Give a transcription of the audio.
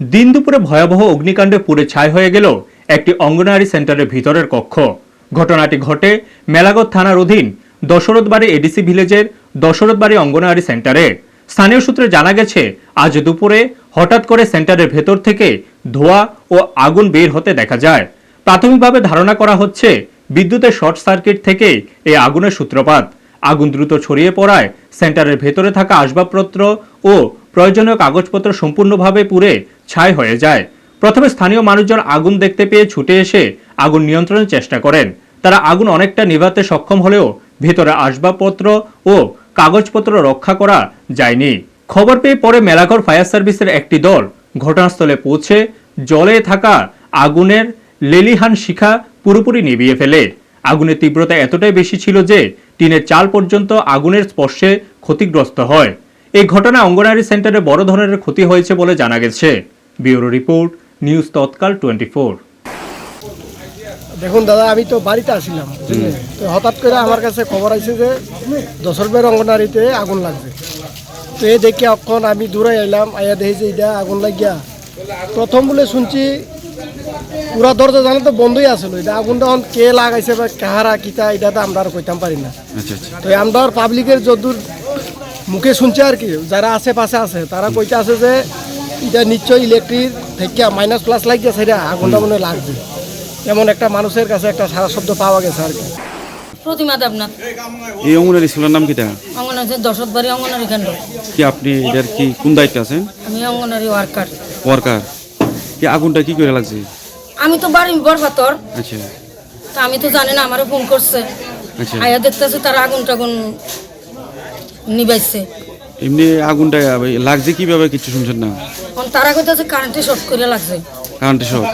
দিন দুপুরে ভয়াবহ অগ্নিকাণ্ডে পুড়ে ছাই হয়ে গেল একটি অঙ্গনওয়াড়ি সেন্টারের ভিতরের কক্ষ। ঘটনাটি ঘটে মেলাগড় থানার অধীন দশরথবাড়ি এডিসি ভিলেজের দশরথবাড়ি অঙ্গনওয়াড়ি সেন্টারে। স্থানীয় সূত্রে জানা গেছে, আজ দুপুরে হঠাৎ করে সেন্টারের ভেতর থেকে ধোঁয়া ও আগুন বের হতে দেখা যায়। প্রাথমিকভাবে ধারণা করা হচ্ছে বিদ্যুতের শর্ট সার্কিট থেকে এই আগুনের সূত্রপাত। আগুন দ্রুত ছড়িয়ে পড়ায় সেন্টারের ভেতরে থাকা আসবাবপত্র ও প্রয়োজনীয় কাগজপত্র সম্পূর্ণভাবে পুড়ে ছাই হয়ে যায়। প্রথমে স্থানীয় মানুষজন আগুন দেখতে পেয়ে ছুটে এসে আগুন নিয়ন্ত্রণের চেষ্টা করেন। তারা আগুন অনেকটা নেভাতে সক্ষম হলেও ভেতরে আসবাবপত্র ও কাগজপত্র রক্ষা করা যায়নি। খবর পেয়ে পরে মেলাঘর ফায়ার সার্ভিসের একটি দল ঘটনাস্থলে পৌঁছে জলে থাকা আগুনের লেলিহান শিখা পুরোপুরি নিভিয়ে ফেলে। আগুনের তীব্রতা এতটাই বেশি ছিল যে টিনের চাল পর্যন্ত আগুনের স্পর্শে ক্ষতিগ্রস্ত হয়। এই ঘটনায় অঙ্গনওয়াড়ি সেন্টারে বড় ধরনের ক্ষতি হয়েছে বলে জানা গেছে। ব্যুরো রিপোর্ট, নিউজ তৎকাল 24। দেখুন দাদা, আমি তো বাড়িতে আসছিলাম, তো হঠাৎ করে আমার কাছে খবর আছে যে দশরথবাড়ি অঙ্গনওয়াড়িতে আগুন লাগছে। তো এই দেখে এখন আমি দূরে এলাম, আয়া দেখি যে এটা আগুন লাগিয়া প্রথম বলে শুনছি পুরা দরজা জানা তো বন্ধই আসলো। এটা আগুনটা এখন কে লাগাইছে বা কাহারা কিতা এটা তো আমরা আর কইতাম পারি না। তো আমরা পাবলিকের যদুর মুখে শুনছে আর কি, যারা আশেপাশে আছে তারা কইতে আছে যে এটা নিশ্চয়ই ইলেকট্রিক থেকে মাইনাস প্লাস লাগিয়ে সেটা আগুনটা মনে লাগছে। এমন একটা মানুষের কাছে একটা সারা শব্দ পাওয়া গেছে আর কি। প্রতিমা দেবনাথ। এই অঙ্গনারী স্কুলের নাম কিটা? অঙ্গনারী দশরথবাড়ি অঙ্গনারী কেন্দ্র। কি আপনি এটার কি কোন দায়িত্বে আছেন? আমি অঙ্গনারী ওয়ার্কার। ওয়ার্কার। কি আগুনটা কি করে লাগছে? আমি তো বাড়ি বরপাতর, আচ্ছা তা আমি তো জানি না, আমারও ফোন করছে। আচ্ছা। আয়া দেখতেছে তারা আগুন টাগুন নিবাইছে। এমনি আগুনটা লাগছে কিভাবে কিছু শুনছেন না? তারা কইতেছে কারেন্টে শর্ট করে লাগছে। কারেন্টের শক।